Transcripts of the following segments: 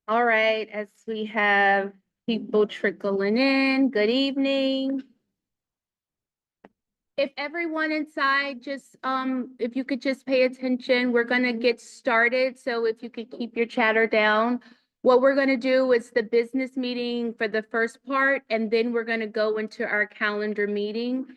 All right, as we have people trickling in, good evening. If everyone inside just, if you could just pay attention, we're gonna get started. So if you could keep your chatter down. What we're gonna do is the business meeting for the first part, and then we're gonna go into our calendar meeting.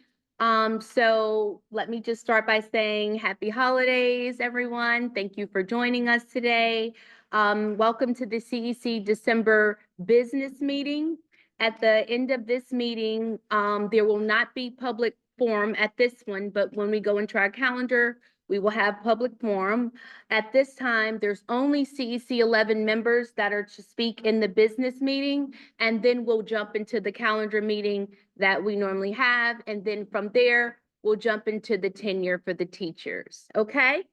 So let me just start by saying happy holidays, everyone. Thank you for joining us today. Welcome to the CEC December business meeting. At the end of this meeting, there will not be public forum at this one, but when we go into our calendar, we will have public forum. At this time, there's only CEC 11 members that are to speak in the business meeting, and then we'll jump into the calendar meeting that we normally have, and then from there, we'll jump into the tenure for the teachers, okay?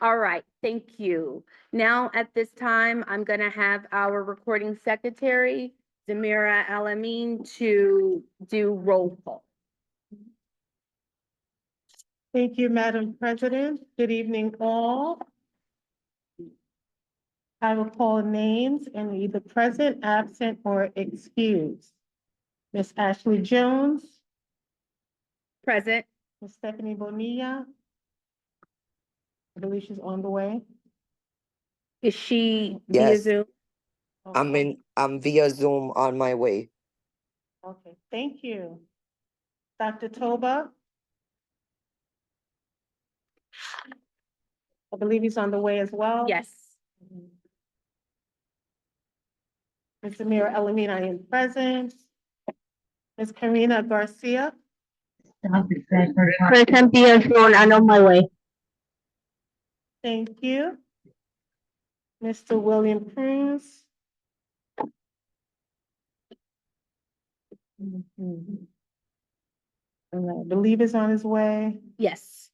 All right, thank you. Now, at this time, I'm gonna have our recording secretary, Zamira Alamin, to do roll call. Thank you, Madam President. Good evening, all. I will call names and either present, absent, or excused. Miss Ashley Jones, Present. Miss Stephanie Bonilla. I believe she's on the way. Is she via Yes. Zoom? I'm via Zoom on my way. Okay, thank you. Dr. Toba. I believe he's on the way as well. Yes. Ms. Amira Elamine, I am present. Ms. Karina Garcia. Present via Zoom and on my way. Thank you. Mr. William Cruz. I believe is on his way. Yes.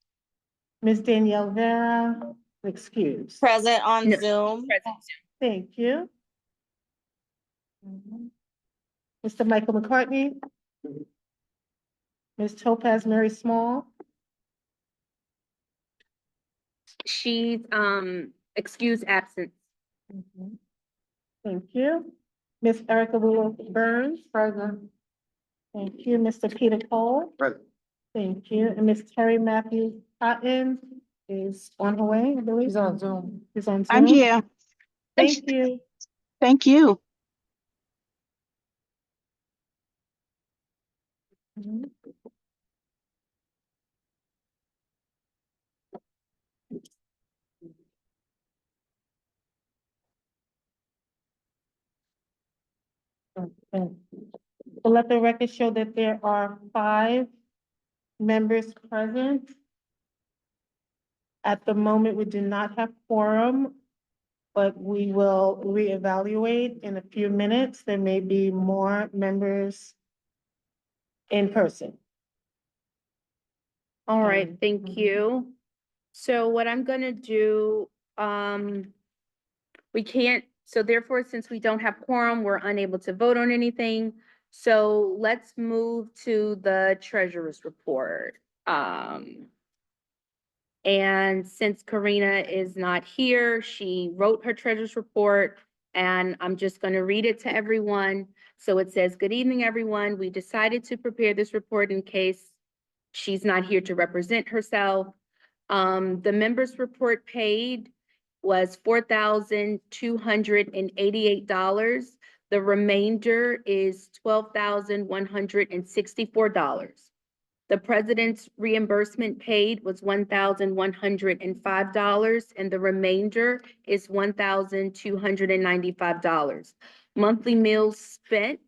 Ms. Danielle Vera, excuse. Present on No. Zoom. Present. Thank you. Mr. Michael McCartney. Ms. Topaz Mary Small. She's excused absence. Thank you. Ms. Erica Willow Burns. Present. Thank you. Mr. Peter Cole. Present. Thank you. And Ms. Terry Matthews Cotton is on her way, I believe. She's on Zoom. She's on Zoom. I'm here. Thank you. Thank you. Okay. So let the record show that there are 5 members present. At the moment, we do not have quorum, but we will reevaluate in a few minutes. There may be more members in person. All right, Mhm. thank you. So what I'm gonna do, we can't, so therefore, since we don't have quorum, we're unable to vote on anything. So let's move to the treasurer's report. And since Karina is not here, she wrote her treasurer's report, and I'm just gonna read it to everyone. So it says, "Good evening, everyone. We decided to prepare this report in case she's not here to represent herself. The members' report paid was $4,288. The remainder is $12,164. The president's reimbursement paid was $1,105, and the remainder is $1,295. Monthly meals spent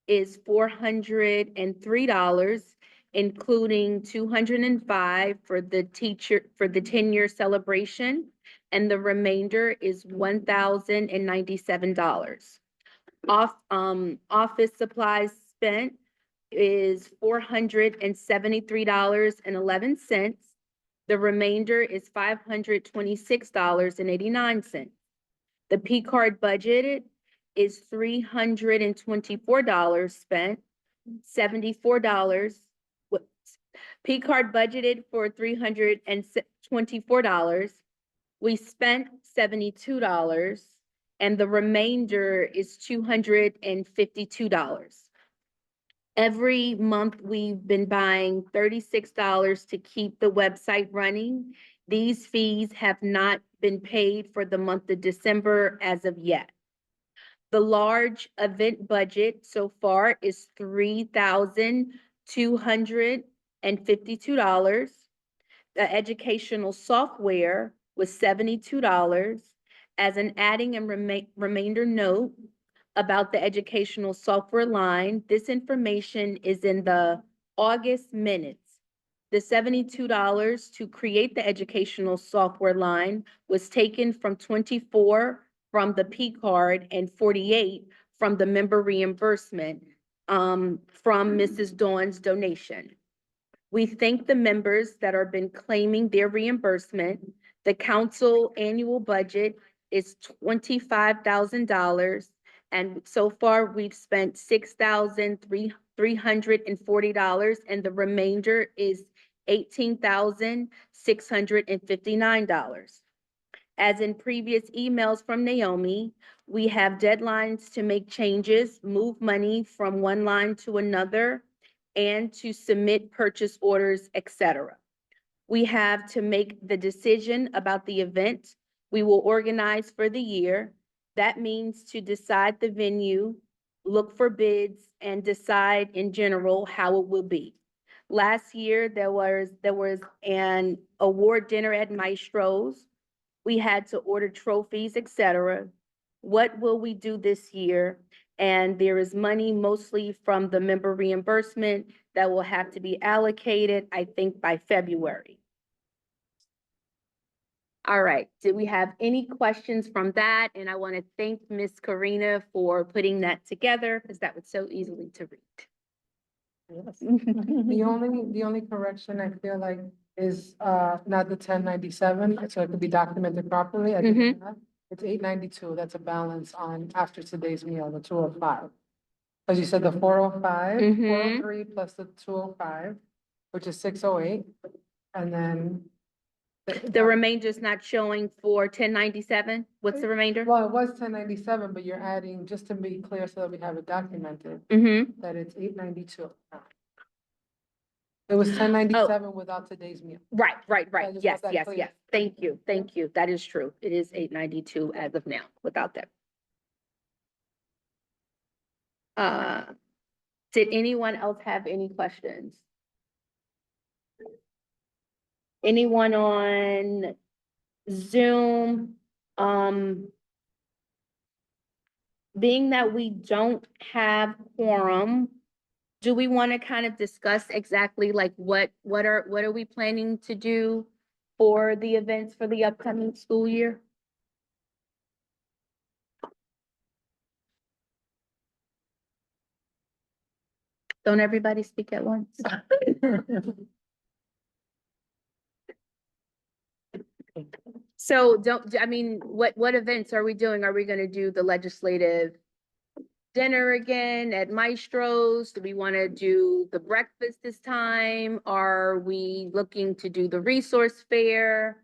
is $403, including $205 for the tenure celebration, and the remainder is $1,097. Office supplies spent is $473.11. The remainder is $526.89. The P card budgeted is $324 spent, $74. P card budgeted for $324. We spent $72, and the remainder is $252. Every month, we've been buying $36 to keep the website running. These fees have not been paid for the month of December as of yet. The large event budget so far is $3,252. The educational software was $72. As an adding and remainder note about the educational software line, this information is in the August minutes. The $72 to create the educational software line was taken from 24 from the P card and 48 from the member reimbursement from Mrs. Dawn's donation. We thank the members that have been claiming their reimbursement. The council annual budget is $25,000. And so far, we've spent $6,340, and the remainder is $18,659. As in previous emails from Naomi, we have deadlines to make changes, move money from one line to another, and to submit purchase orders, etc. We have to make the decision about the event we will organize for the year. That means to decide the venue, look for bids, and decide in general how it will be. Last year, there was an award dinner at Maestro's. We had to order trophies, etc. What will we do this year? And there is money mostly from the member reimbursement that will have to be allocated, I think, by February. All right, did we have any questions from that? And I want to thank Ms. Karina for putting that together, because that was so easily to read. The only correction I feel like is not the 1097, so it could be documented properly. I think it's 892. That's a balance on after today's meal, the 205. Because you said the 405, 403 plus the 205, which is 608, and then The remainder is not showing for 1097. What's the remainder? well, it was 1097, but you're adding, just to be clear so that we have it documented, that it's 892. It was 1097 without today's meal. Right. I just Yes, want that yes, clear. yes. Thank you. That is true. It is 892 as of now, without that. Did anyone else have any questions? Anyone on Zoom? Being that we don't have quorum, do we want to kind of discuss exactly like what are we planning to do for the events for the upcoming school year? Don't everybody speak at once? So what events are we doing? Are we gonna do the legislative dinner again at Maestro's? Do we want to do the breakfast this time? Are we looking to do the resource fair?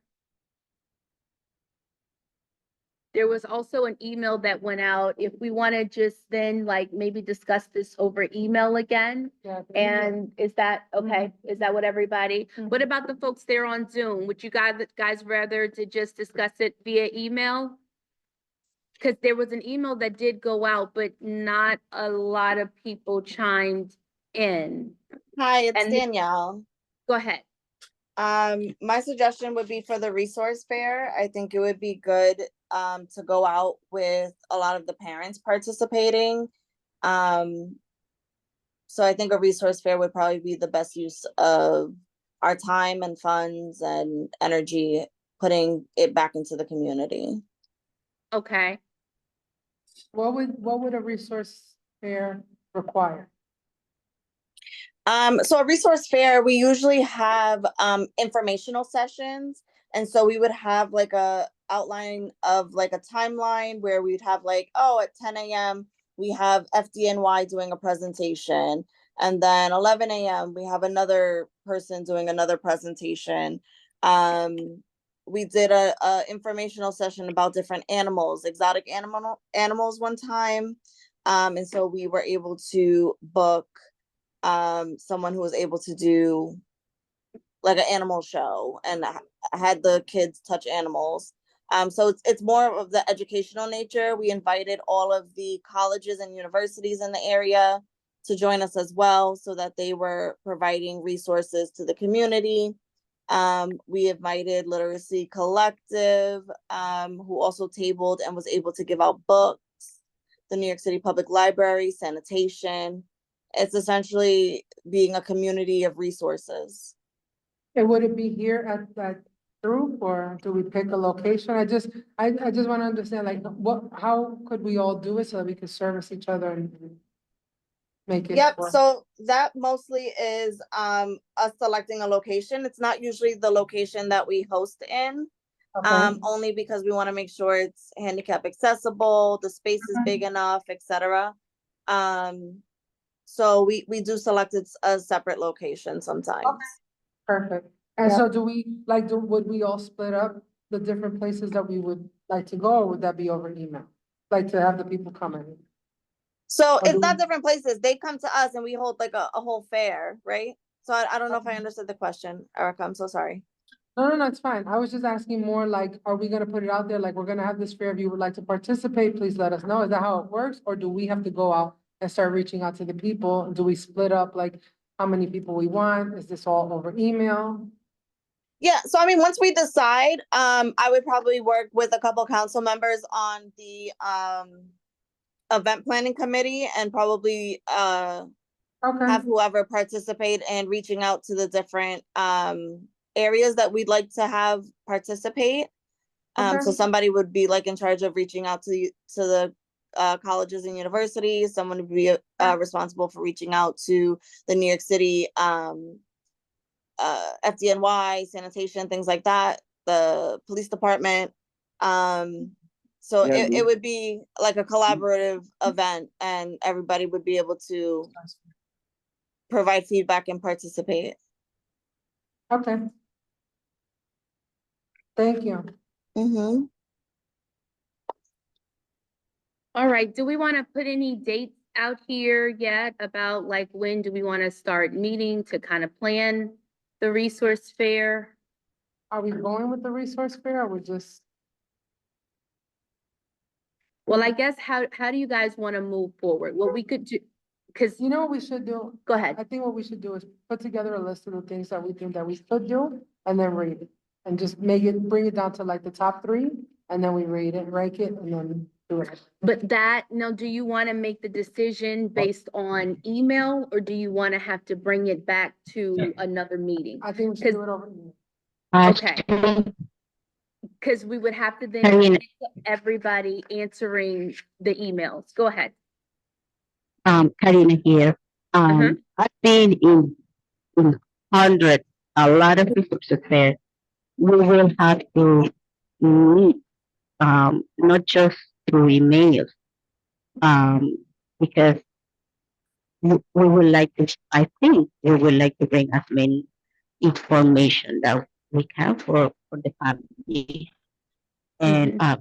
There was also an email that went out. If we want to just then like maybe discuss this over email again. Yeah. And is that okay? Is that what everybody? What about the folks there on Zoom? Would you guys rather to just discuss it via email? Because there was an email that did go out, but not a lot of people chimed in. Hi, it's And- Danielle. Go ahead. My suggestion would be for the resource fair. I think it would be good to go out with a lot of the parents participating. So I think a resource fair would probably be the best use of our time and funds and energy, putting it back into the community. Okay. What would a resource fair require? So a resource fair, we usually have informational sessions. And so we would have like a outline of like a timeline where we'd have like, oh, at 10 a.m. we have FDNY doing a presentation. And then 11 a.m. we have another person doing another presentation. We did a informational session about different animals, exotic animals one time. And so we were able to book someone who was able to do like an animal show and had the kids touch animals. So it's more of the educational nature. We invited all of the colleges and universities in the area to join us as well, so that they were providing resources to the community. We invited Literacy Collective, who also tabled and was able to give out books, the New York City Public Library, sanitation. It's essentially being a community of resources. And would it be here at that group, or do we pick a location? I just want to understand, like, how could we all do it so that we could service each other and make it Yep, work? so that mostly is us selecting a location. It's not usually the location that we host in. Okay. Only because we want to make sure it's handicap accessible, the space is big enough, etc. So we do select a separate location sometimes. Perfect. And Yeah. so do we, like, would we all split up the different places that we would like to go, or would that be over email? Like to have the people come in? So Or do it's not we- different places. They come to us and we hold like a whole fair, right? So I don't know if I understood the question, Erica. I'm so sorry. No, it's fine. I was just asking more like, are we gonna put it out there, like, we're gonna have this fair, if you would like to participate, please let us know. Is that how it works? Or do we have to go out and start reaching out to the people? Do we split up, like, how many people we want? Is this all over email? Yeah, so I mean, once we decide, I would probably work with a couple council members on the event planning committee and probably Okay, have whoever participate and reaching out to the different areas that we'd like to have participate. So Okay. somebody would be like in charge of reaching out to the colleges and universities. Someone would be responsible for reaching out to the New York City FDNY, sanitation, things like that, the police department. So Yeah, it would be like a collaborative event and everybody would be able to provide feedback and participate. okay. Thank you. Mm-hmm. All right, do we want to put any dates out here yet about like when do we want to start meeting to kind of plan the resource fair? Are we going with the resource fair, or we just? Well, I guess how do you guys want to move forward? What we could do, because, You know what we should do? go ahead. I think what we should do is put together a list of the things that we think that we could do, and then read it. And just bring it down to like the top 3, and then we read it, rank it, and then do it. But no, do you want to make the decision based on email or do you want to have to bring it back to another meeting? I think we should do it over. email. Okay. Actually, Because we would have to then Karina. get everybody answering the emails. Go ahead. Karina here. Uh-huh. I've been in hundreds, a lot of resources there. We will have to meet, not just through emails, because we would like to, I think we would like to bring as many information that we can for the family. And I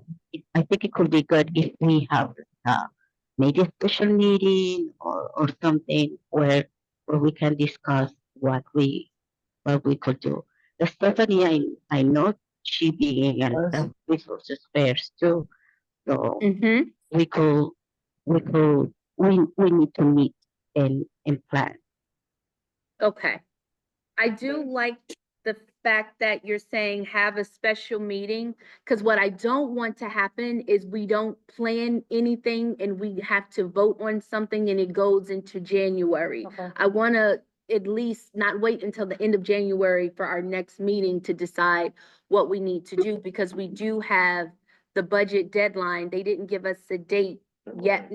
think it could be good if we have maybe a special meeting or something where we can discuss what we could do. The Stephanie, I know she being an resources fairs too, so Mm-hmm. we need to meet and plan. Okay. I do like the fact that you're saying have a special meeting, because what I don't want to happen is we don't plan anything and we have to vote on something and it goes into January. Okay. I want to at least not wait until the end of January for our next meeting to decide what we need to do, because we do have the budget deadline. They didn't give us a date yet.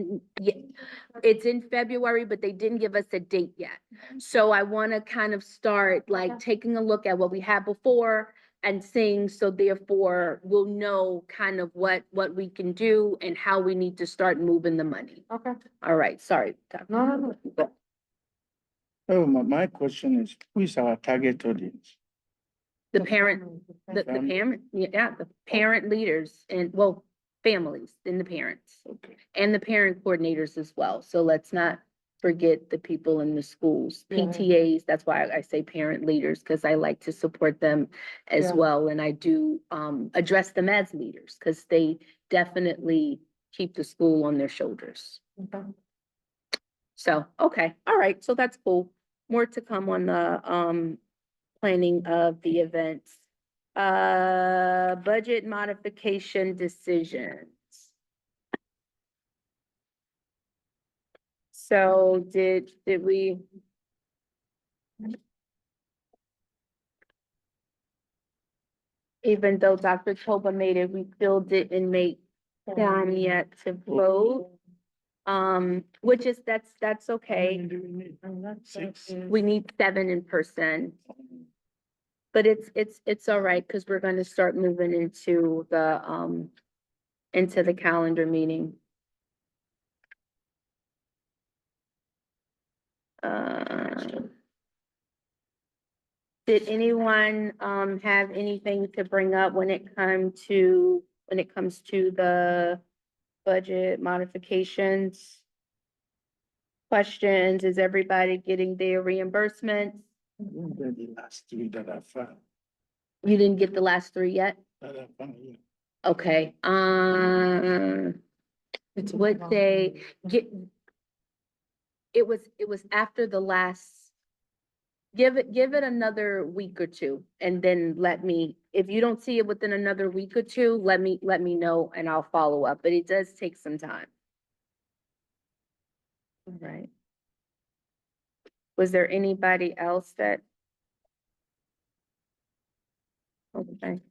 It's in February, but they didn't give us a date yet. So I want to kind of start like taking a look at what we had before, and sing, so therefore we'll know kind of what we can do and how we need to start moving the money. Okay, All right, sorry. Dr. no. Oh, my question is, who is our target audience? The parent, the Family. parent, yeah, the parent leaders and, well, families and the parents. Okay. And the parent coordinators as well. So let's not forget the people in the schools, Yeah. PTAs. That's why I say parent leaders, because I like to support them as Yeah. well. And I do address them as leaders, because they definitely keep the school on their shoulders. Okay. So, okay, all right, so that's cool. More to come on the planning of the events. Budget modification decisions. So did we? Even though Dr. Toba made it, we still didn't make quorum yet to vote. Which is, that's okay. Six. We need 7 in person. But it's all right, because we're gonna start moving into the calendar meeting. Did anyone have anything to bring up when it comes to the budget modifications? Questions? Is everybody getting their reimbursements? The last three that I found, You didn't get the last 3 yet? yeah. Okay, It's what day, it was after the last, give it another week or two, and then if you don't see it within another week or two, let me know and I'll follow up, but it does take some time. All right. Was there anybody else that? Okay.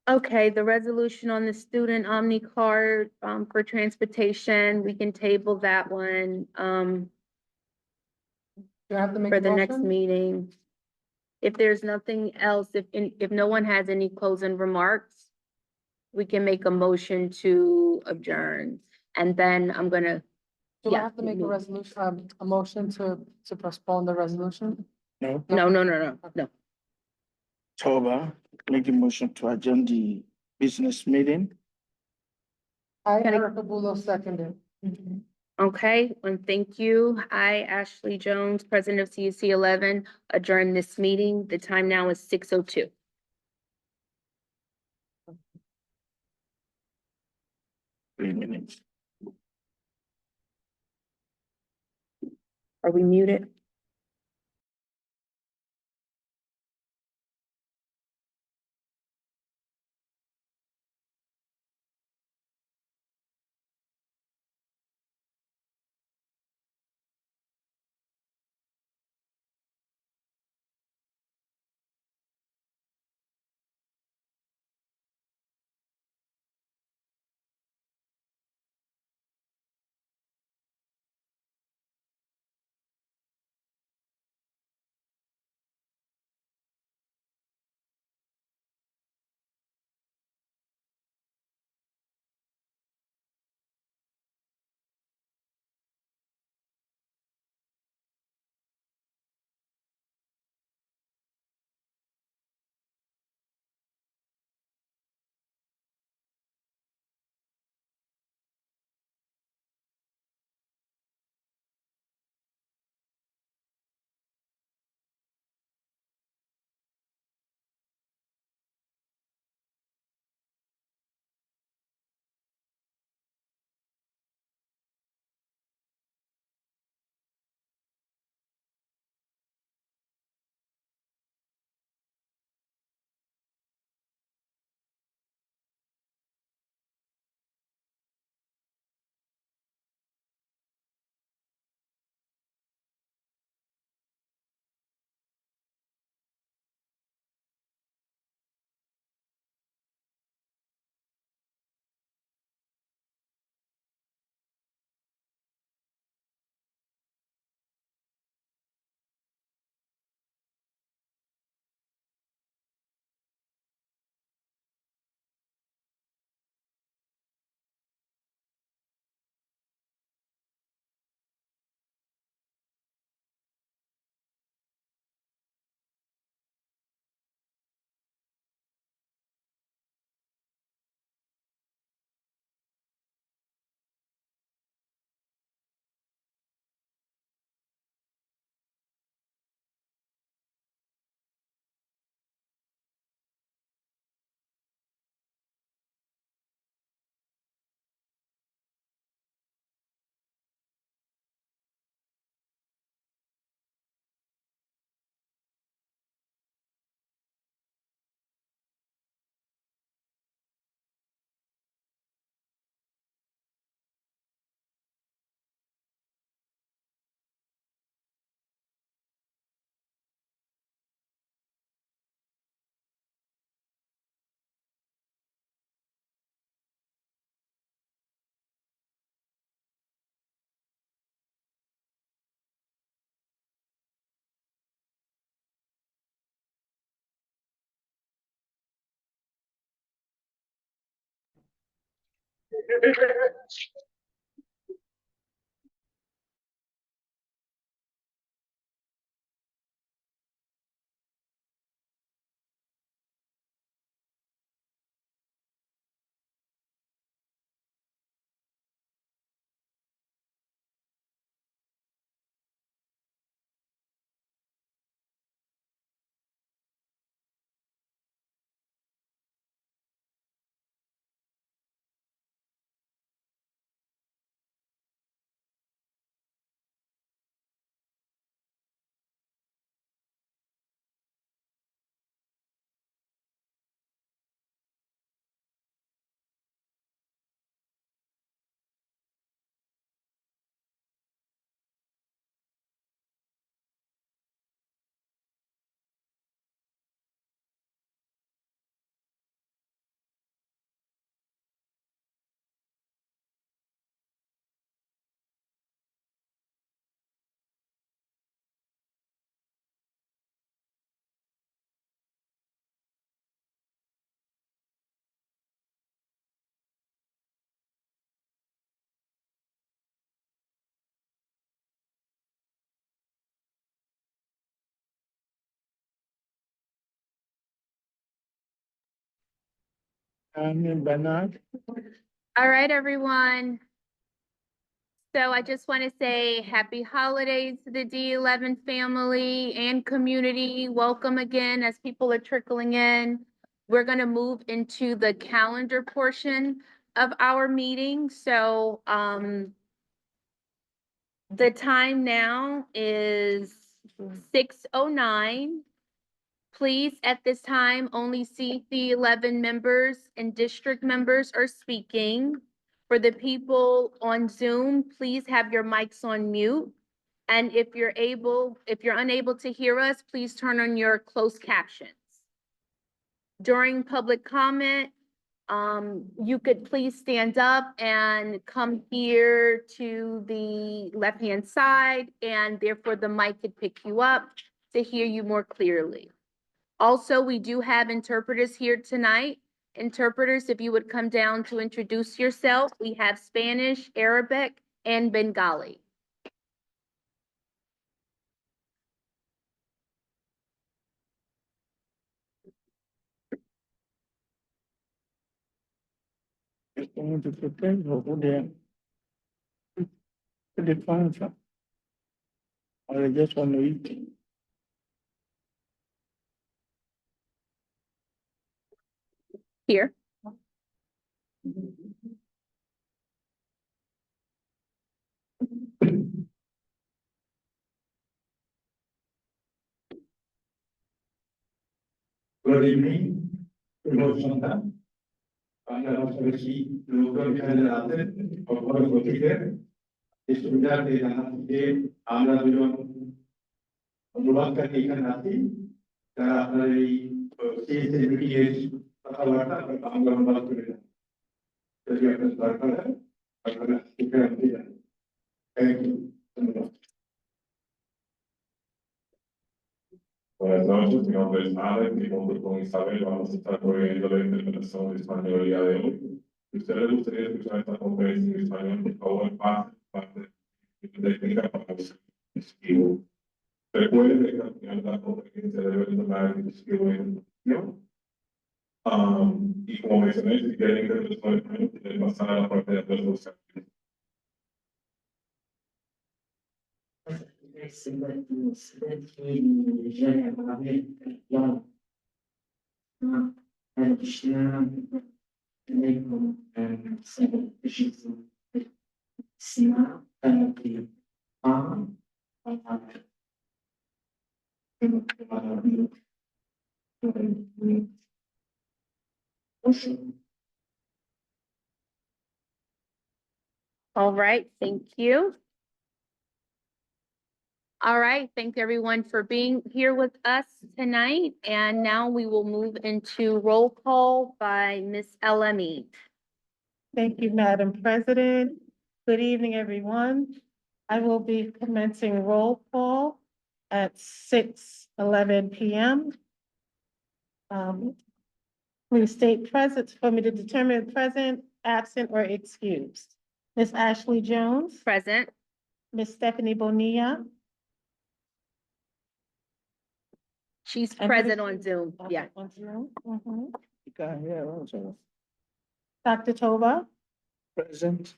Okay, the resolution on the student Omni card, for transportation, we can table that one, You have to make for a the next motion? meeting. If there's nothing else, if no one has any closing remarks, we can make a motion to adjourn, and then I'm gonna, Do I yeah, have to make a move. resolution, a motion to postpone the resolution? No, No. Toba, make a motion to adjourn the business meeting. Can I- Erica Bulo seconded. Okay, and thank you. I, Ashley Jones, President of CUC 11, adjourn this meeting. The time now is 6:02. Three minutes. Are we muted? Bernard, All right, everyone. So I just want to say happy holidays to the D11 family and community. Welcome again as people are trickling in. We're going to move into the calendar portion of our meeting. So, the time now is 6:09. Please, at this time, only CC11 members and district members are speaking. For the people on Zoom, please have your mics on mute. And if you're unable to hear us, please turn on your closed captions. During public comment, you could please stand up and come here to the left-hand side, and therefore the mic could pick you up to hear you more clearly. Also, we do have interpreters here tonight. Interpreters, if you would come down to introduce yourself. We have Spanish, Arabic, and Bengali. is going to prepare over there. The furniture. Or I just want to eat. Here. Good evening, Roshanta. Para aquí, doctor general, por Gutiérrez, estudiar de la de Amra Duran, Duranca y Canati, para el CSMPS, para la Amra Duran. Sería presentar para la Secretaría. Thank you. Buenas noches, mi nombre es Alex, y junto con Isabel vamos a estar proveyendo la interpretación de español el día de hoy. Si a usted le gustaría escuchar esta conferencia en español, por favor, parte de técnica para el dispositivo. Recuerde que al final de la conferencia debe tomar el dispositivo en discusión. Y como mencioné, si quieren interpretación en español, pueden pasar a la parte de atrás de los carteles. All right, thank you. All right, thanks everyone for being here with us tonight. And now we will move into roll call by Ms. LME. Thank you, Madam President. Good evening, everyone. I will be commencing roll call at 6:11 PM. Please state present for me to determine present. absent or excused. Ms. Ashley Jones, Present. Ms. Stephanie Bonilla. She's And present Ms. on Zoom. Yeah. On Zoom. Mhm. You can hear also. Dr. Toba, Present.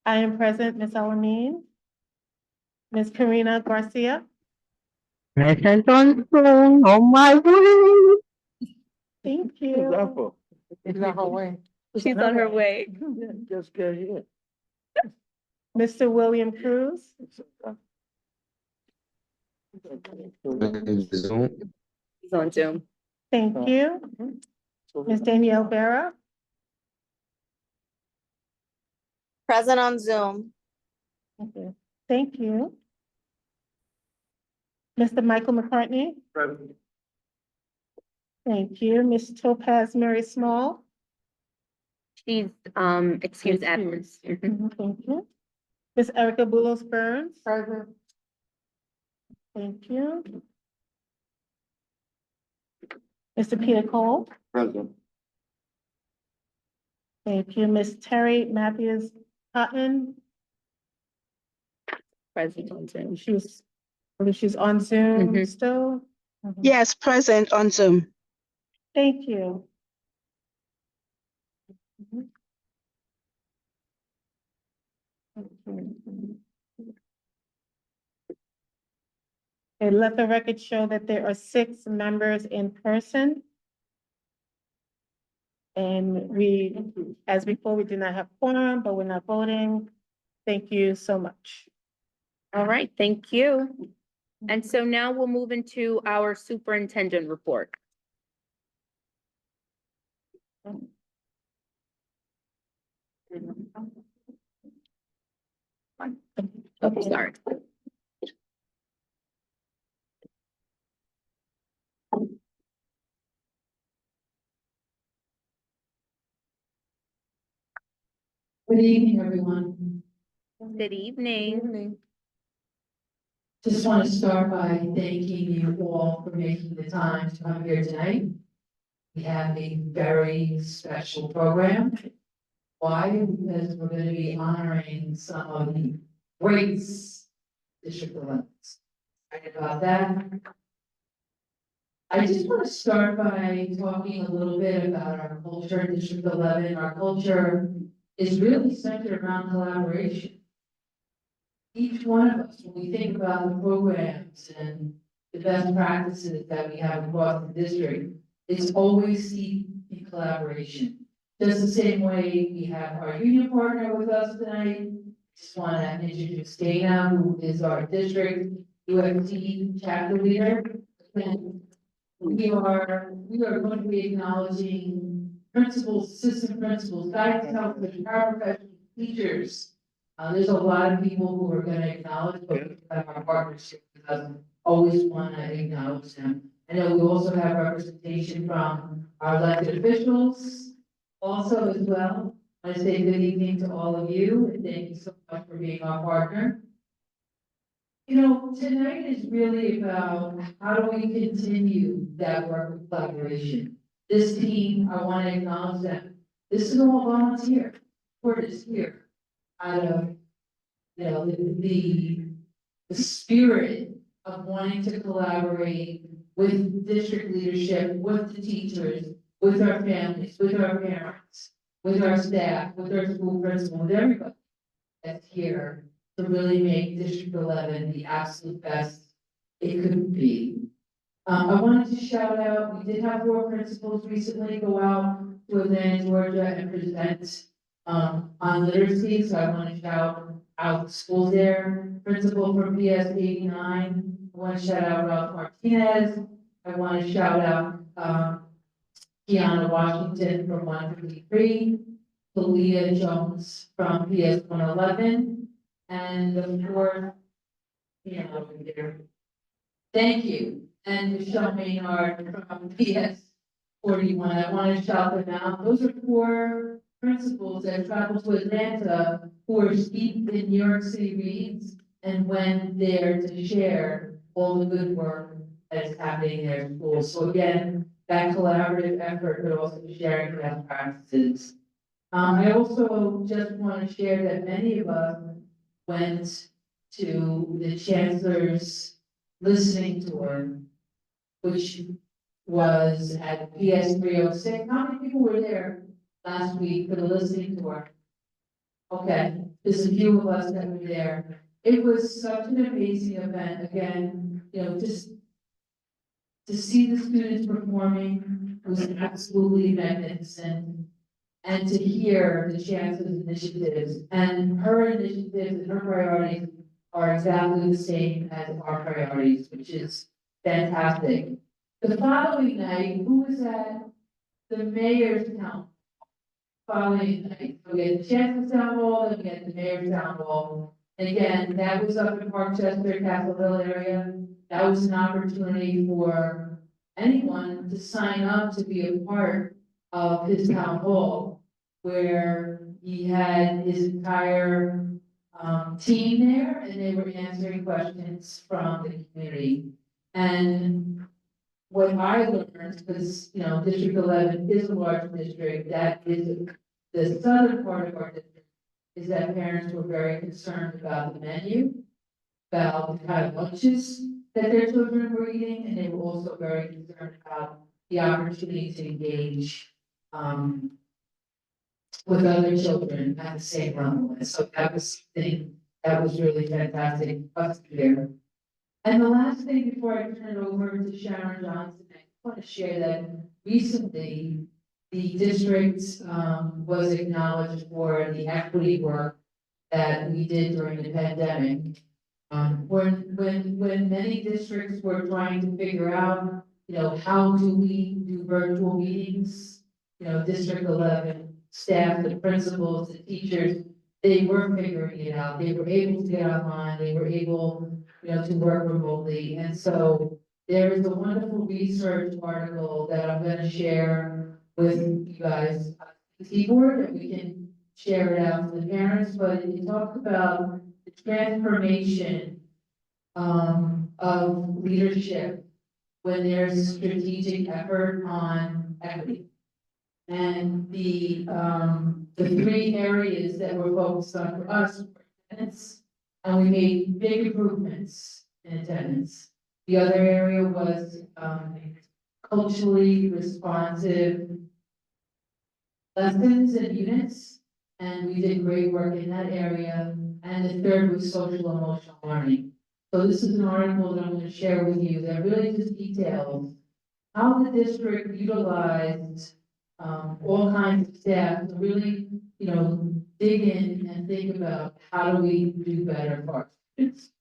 I am present. Ms. Elamine. Ms. Karina Garcia, Present on Zoom, on my way. thank Who's you. that for? Is that her way? She's on her way. Yeah, just get here. Mr. William Cruz, Zoom. She's on Zoom. thank you. Ms. Danielle Vera, Present on Zoom. okay, thank you. Mr. Michael McCartney, Present. thank you. Ms. Topaz Mary Small, She's, excused absence. Mhm. thank you. Ms. Erica Bulos Burns, Present. thank you. Mr. Peter Cole, Present. thank you. Ms. Terry Matthews Cotton, Present on Zoom. she's, I believe she's on Zoom Mhm. still. Yes, present on Zoom. Thank you. And let the record show that there are 6 members in person. And we, as before, we do not have quorum, but we're not voting. Thank you so much. All right, thank you. And so now we'll move into our superintendent report. Oh, sorry. Good evening, everyone. Good evening. Evening. Just want to start by thanking you all for making the time to come here tonight. We have a very special program. Why? Because we're going to be honoring some of the greats District 11. Excited about that. I just want to start by talking a little bit about our culture in District 11. Our culture is really centered around collaboration. Each one of us, when we think about the programs and the best practices that we have across the district, it's always seen in collaboration. Just the same way we have our union partner with us tonight. Just want to introduce Dana, who is our district UFT chapter leader. And we are going to be acknowledging principals, assistant principals, guidance counselors, paraprofessionals, teachers. There's a lot of people who are going to acknowledge, but we have our partnership with us, always want to acknowledge them. I know we also have representation from our elected officials also as well. I say good evening to all of you and thank you so much for being our partner. You know, tonight is really about how do we continue that work of collaboration. This team, I want to acknowledge them. This is all volunteer. Court is here. Out of, you know, the spirit of wanting to collaborate with district leadership, with the teachers, with our families, with our parents, with our staff, with our school principal, with everybody that's here to really make District 11 the absolute best it could be. I wanted to shout out, we did have 4 principals recently go out to Atlanta, Georgia and present on literacy, so I want to shout out the schools there. Principal from PS 89, I want to shout out Ralph Martinez. I want to shout out Kiana Washington from 153, Talia Jones from PS 111, and the 4th, you know, over there. Thank you, and Michelle Maynard from PS 41. I want to shout them out. Those are 4 principals that travel to Atlanta who are steeped in New York City reads and went there to share all the good work that is happening in their schools. So again, that collaborative effort, but also sharing best practices. I also just want to share that many of us went to the chancellor's listening tour, which was at PS 306. How many people were there last week for the listening tour? Okay, there's a few of us that were there. It was such an amazing event. Again, just to see the students performing was absolutely magnificent. And to hear the chancellor's initiatives, and her initiatives and her priorities are exactly the same as our priorities, which is fantastic. The following night, who was at the mayor's town? Following night, so we had the chancellor's town hall, then we had the mayor's town hall. And again, that was up in Parkchester, Castle Hill area. That was an opportunity for anyone to sign up to be a part of his town hall, where he had his entire team there, and they were answering questions from the community. And what I learned, because, District 11 is a large district, that is the southern part of our district, is that parents were very concerned about the menu, about the kind of lunches that their children were eating, and they were also very concerned about the opportunity to engage with other children at the same level. And so that was something that was really fantastic for us to hear. And the last thing before I turn it over to Sharon Johnson, I want to share that recently the district was acknowledged for the equity work that we did during the pandemic. When many districts were trying to figure out, how do we do virtual meetings, District 11 staff, the principals, the teachers, they were figuring it out. They were able to get online. They were able, to work remotely. And so there is a wonderful research article that I'm going to share with you guys, the keyboard, and we can share it out to the parents. But it talks about the transformation of leadership when there's a strategic effort on equity. And the three areas that were focused on for us were attendance, and we made big improvements in attendance. The other area was culturally responsive lessons and units, and we did great work in that area. And the third was social emotional learning. So this is an article that I'm going to share with you that really just details how the district utilized all kinds of staff to really, dig in and think about how do we do better for our students.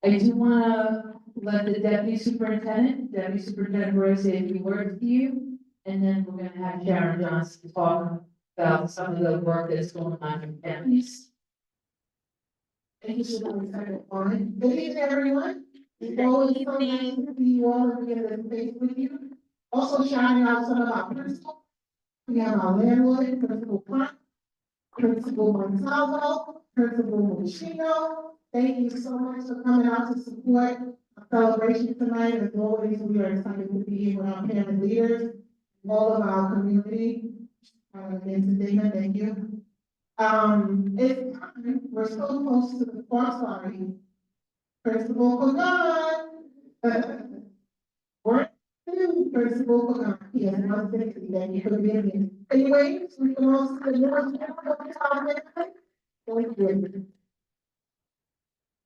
I do want to let the Deputy Superintendent Roy, say a few words to you, and then we're going to have Sharon Johnson talk about some of the work that's going on in families. Thank you so much, Secretary Warren. Good evening, everyone. It's always so nice to see you all and be in the space with you. Also shouting out some of our principals. We have our landlord, Principal Clark, Principal Montalvo, Principal Muccino. Thank you so much for coming out to support our celebration tonight. As always, we are excited to be here with our parent leaders, all of our community. Thank you. It's time, we're so close to the sorry. Principal Pagan. Principal Pagan. He has 160, then you could be in. Anyway, we can all see the news. Thank you.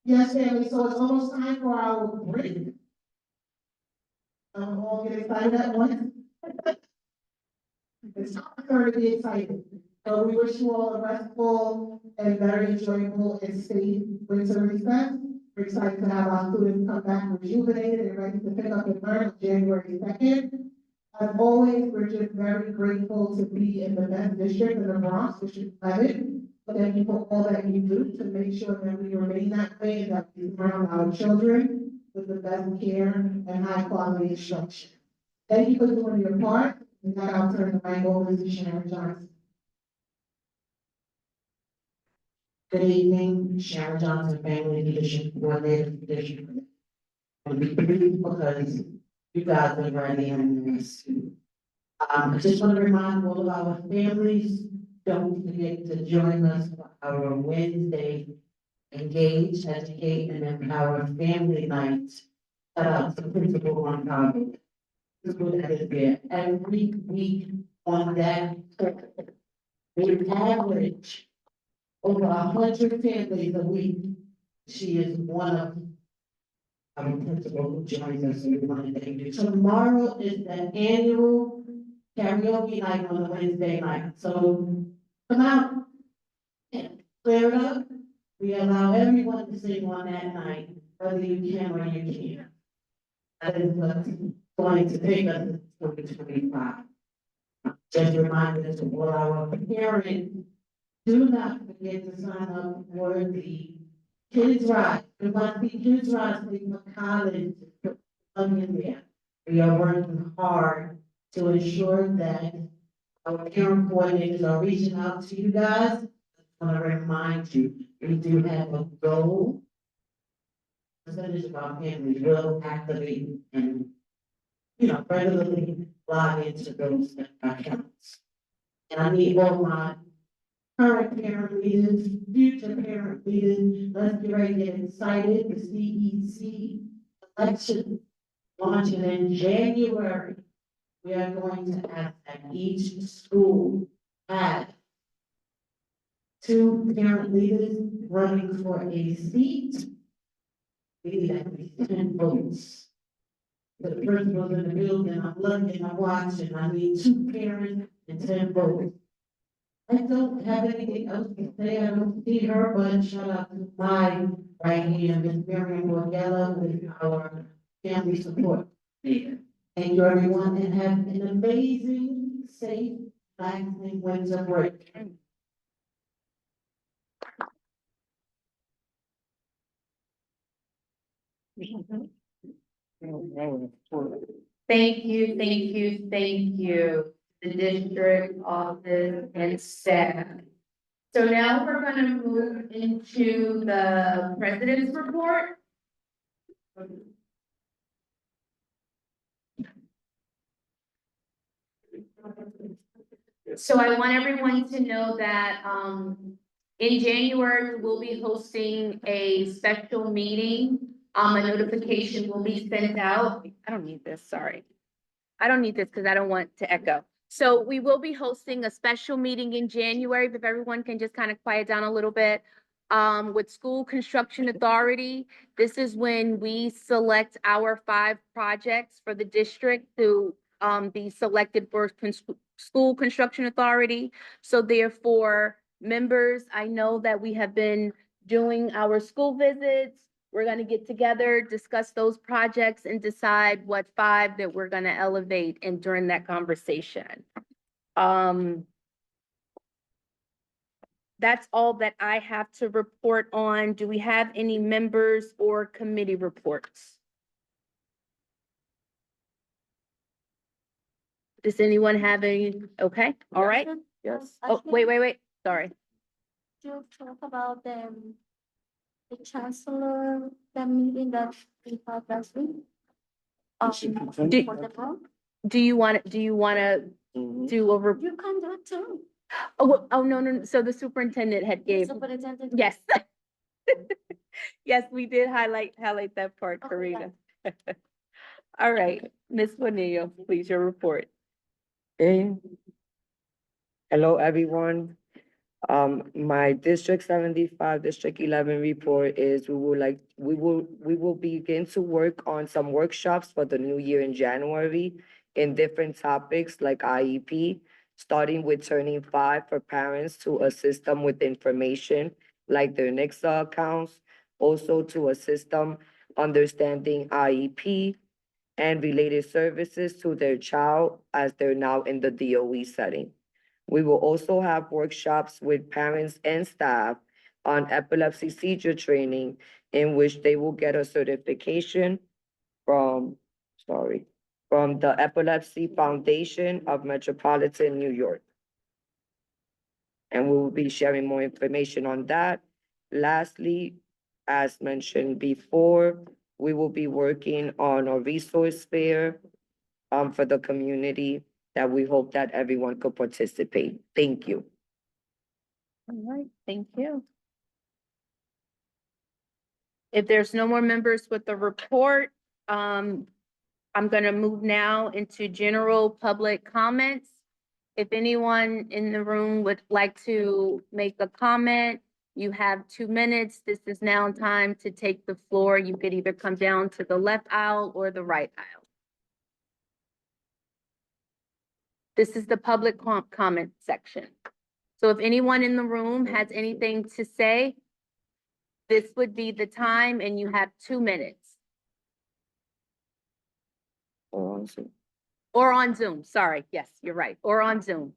Yes, family, so it's almost time for our break. All get excited at once. It's time to be excited. So we wish you all a restful and very enjoyable and safe winter recess. We're excited to have our students come back rejuvenated and ready to pick up and learn on January 2nd. As always, we're just very grateful to be in the best district in the Bronx, District 11. But thank you for all that you do to make sure that we remain that way and that we surround our children with the best care and high quality instruction. Thank you for doing your part. And now I'll turn the mic over to Sharon Johnson. Good evening, Sharon Johnson, Family Leadership Coordinator for District. I'll be brief because you guys are ready and this. I just want to remind all of our families, don't forget to join us for our Wednesday Engage, Educate, and Empower Family Night. Shout out to Principal on top. This was that is there every week on that. We average over 100 families a week. She is one of our principal who joins us every Monday. Tomorrow is the annual karaoke night on a Wednesday night, so come out and clear it up. We allow everyone to sing on that night, whether you can or you can't. That is what's going to take us to 2025. Just remind us of all our parents, do not forget to sign up for the Kids Rise. We want the Kids Rise for college, in there. We are working hard to ensure that our parent coordinators are reaching out to you guys. I want to remind you, we do have a goal. Percentage of our families will activate and, regularly log into those accounts. And I need all my current parent leaders, future parent leaders, let's get ready to get excited. The CEC election launching in January. We are going to ask that each school have 2 parent leaders running for a seat. We need at least 10 votes. The principals in the building, I'm looking, I'm watching, I need 2 parents and 10 votes. I don't have anything else to say, I don't see her, but shout out to my right hand, Ms. Miriam Morgella, with our family support. And you everyone, and have an amazing, safe, relaxing winter break. Thank you, thank you, thank you, the district office and staff. So now we're gonna move into the president's report. So I want everyone to know that, in January, we'll be hosting a special meeting. A notification will be sent out. I don't need this, sorry. I don't need this because I don't want to echo. So we will be hosting a special meeting in January, if everyone can just kind of quiet down a little bit. With School Construction Authority, this is when we select our 5 projects for the district to be selected for School Construction Authority. So therefore, members, I know that we have been doing our school visits. We're gonna get together, discuss those projects and decide what 5 that we're gonna elevate and during that conversation. That's all that I have to report on. Do we have any members or committee reports? Does anyone have any? Okay, all right. Yes. Oh, wait, sorry. To talk about the chancellor, the meeting that we had last week. Do- For the vote, Do you want to do a report? you can do it too. Oh, no. So the superintendent had gave, Superintendent. yes. Yes, we did highlight that part, Okay, Karina. All right, Ms. Bonillo, please, your report. Okay. Hello, everyone. My District 75, District 11 report is we will begin to work on some workshops for the new year in January in different topics like IEP, starting with turning 5 for parents to assist them with information like their Nixa accounts, also to assist them understanding IEP and related services to their child as they're now in the DOE setting. We will also have workshops with parents and staff on epilepsy seizure training, in which they will get a certification from the Epilepsy Foundation of Metropolitan New York. And we will be sharing more information on that. Lastly, as mentioned before, we will be working on a resource fair for the community that we hope that everyone could participate. Thank you. All right, thank you. If there's no more members with the report, I'm gonna move now into general public comments. If anyone in the room would like to make a comment, you have 2 minutes. This is now time to take the floor. You could either come down to the left aisle or the right aisle. This is the public comment section. So if anyone in the room has anything to say, this would be the time and you have 2 minutes. Or on Zoom, sorry. Yes, you're right. Or on Zoom.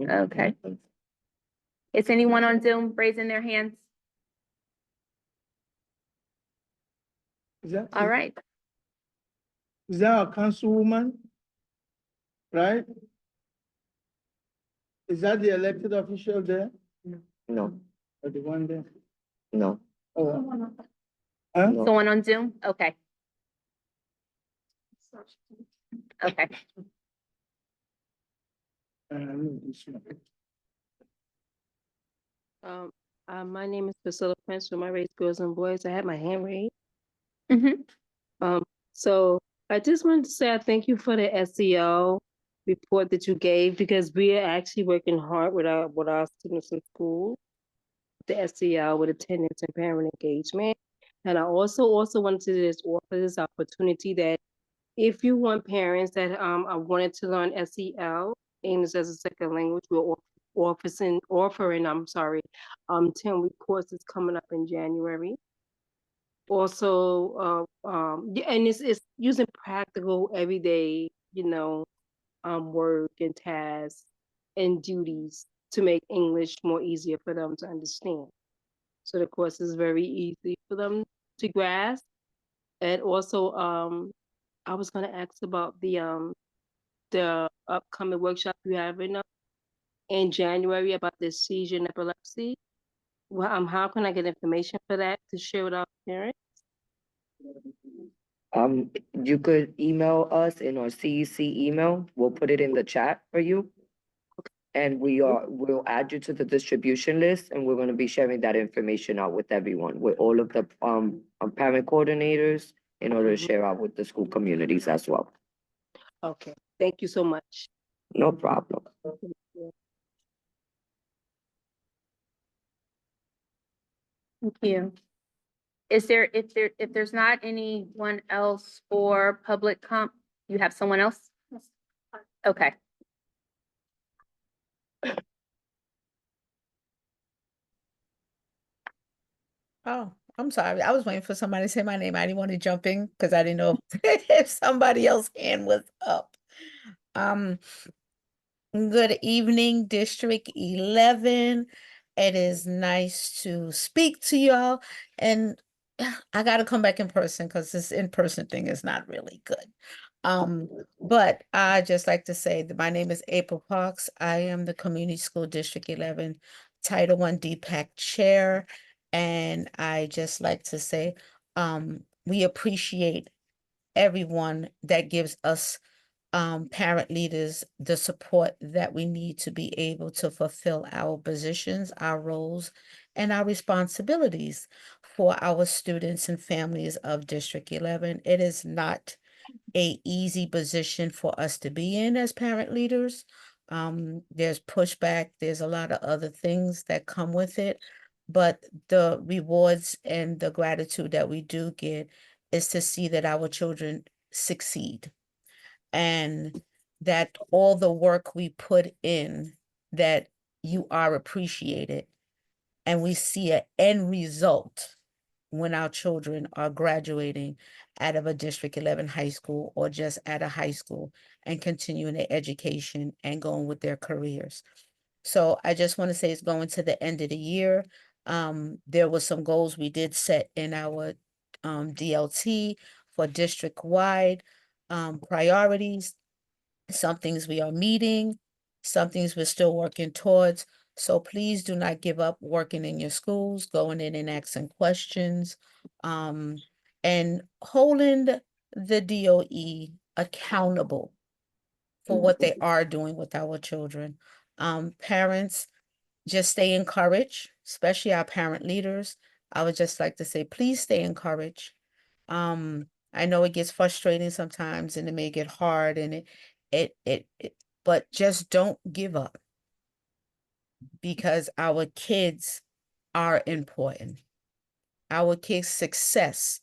Okay. Is anyone on Zoom raising their hands? All right. Is that a councilwoman? Right? Is that the elected official there? No, Or the one there? no. Oh. Huh? Someone on Zoom? Okay. Okay. This one. My name is Priscilla Prince from My Race Girls and Boys. I had my hand raised. So I just wanted to say I thank you for the SEL report that you gave because we are actually working hard with our students in school, the SEL with attendance and parent engagement. And I also wanted to just offer this opportunity that if you want parents that are wanting to learn SEL, English as a second language, we're offering 10-week courses coming up in January. Also, and it's using practical everyday, work and tasks and duties to make English more easier for them to understand. So the course is very easy for them to grasp. And also, I was gonna ask about the upcoming workshop you have in January about the seizure and epilepsy. Well, how can I get information for that to share with our parents? You could email us in our CEC email. We'll put it in the chat for you. And we'll add you to the distribution list and we're gonna be sharing that information out with everyone, with all of the parent coordinators in order to share out with the school communities as well. Okay, thank you so much. No problem. Thank you. If there's not anyone else for public you have someone else? Okay. Oh, I'm sorry. I was waiting for somebody to say my name. I didn't want to jump in because I didn't know if somebody else's hand was up. Good evening, District 11. It is nice to speak to y'all. And I got to come back in person because this in-person thing is not really good. But I just like to say that my name is April Parks. I am the Community School District 11 Title I DPAC Chair. And I just like to say, we appreciate everyone that gives us parent leaders the support that we need to be able to fulfill our positions, our roles, and our responsibilities for our students and families of District 11. It is not an easy position for us to be in as parent leaders. There's pushback, there's a lot of other things that come with it, but the rewards and the gratitude that we do get is to see that our children succeed and that all the work we put in, that you are appreciated and we see an end result when our children are graduating out of a District 11 high school or just at a high school and continuing their education and going with their careers. So I just want to say it's going to the end of the year. There was some goals we did set in our DLT for district-wide priorities. Some things we are meeting, some things we're still working towards. So please do not give up working in your schools, going in and asking questions, and holding the DOE accountable for what they are doing with our children. Parents, just stay encouraged, especially our parent leaders. I would just like to say, please stay encouraged. I know it gets frustrating sometimes and it may get hard and but just don't give up because our kids are important. Our kids' success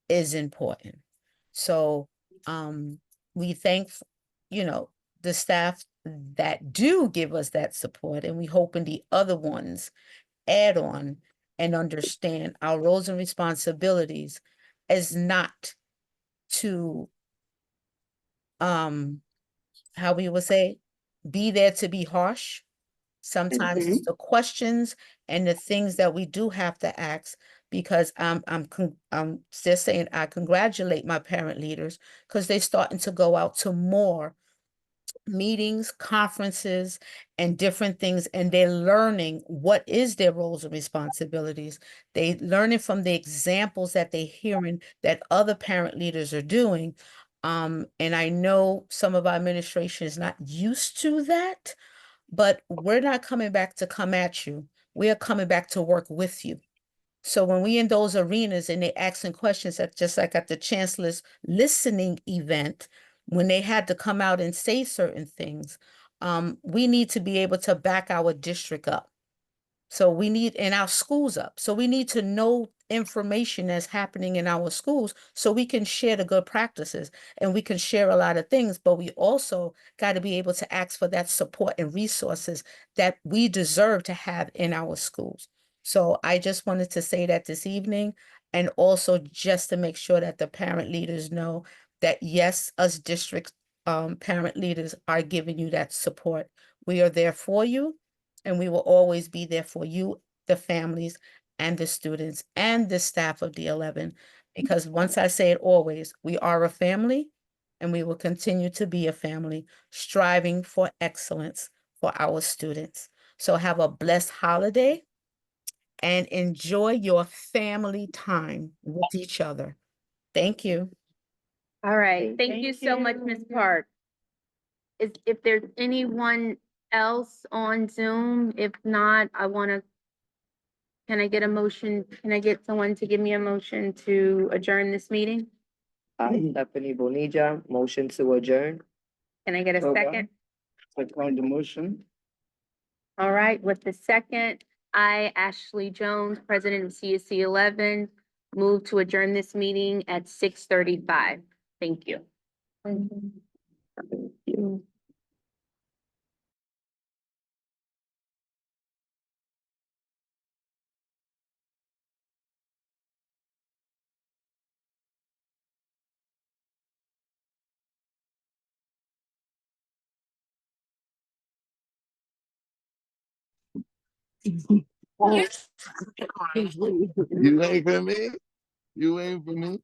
is important. So, we thank, the staff that do give us that support, and we hoping the other ones add on and understand our roles and responsibilities as not to, how we would say, be there to be harsh. Sometimes it's the questions and the things that we do have to ask, because I'm just saying, I congratulate my parent leaders because they're starting to go out to more meetings, conferences, and different things, and they're learning what is their roles and responsibilities. They learning from the examples that they're hearing that other parent leaders are doing. And I know some of our administration is not used to that, but we're not coming back to come at you. We are coming back to work with you. So when we in those arenas and they asking questions, that just like at the chancellor's listening event, when they had to come out and say certain things, we need to be able to back our district up. So we need, in our schools up. So we need to know information that's happening in our schools so we can share the good practices and we can share a lot of things, but we also got to be able to ask for that support and resources that we deserve to have in our schools. So I just wanted to say that this evening, and also just to make sure that the parent leaders know that yes, us district parent leaders are giving you that support. We are there for you, and we will always be there for you, the families, and the students, and the staff of D11. Because once I say it always, we are a family, and we will continue to be a family, striving for excellence for our students. So have a blessed holiday and enjoy your family time with each other. Thank you. All right, thank Thank you so much, you. Ms. Park. If there's anyone else on Zoom, if not, can I get a motion? Can I get someone to give me a motion to adjourn this meeting? I, Stephanie Bonilla, motion to adjourn. Can I get a Toba. second? Second the motion. All right, with the second, I, Ashley Jones, President of CSC 11, move to adjourn this meeting at 6:35. Thank you. Thank you. You waiting for me? You waiting for me?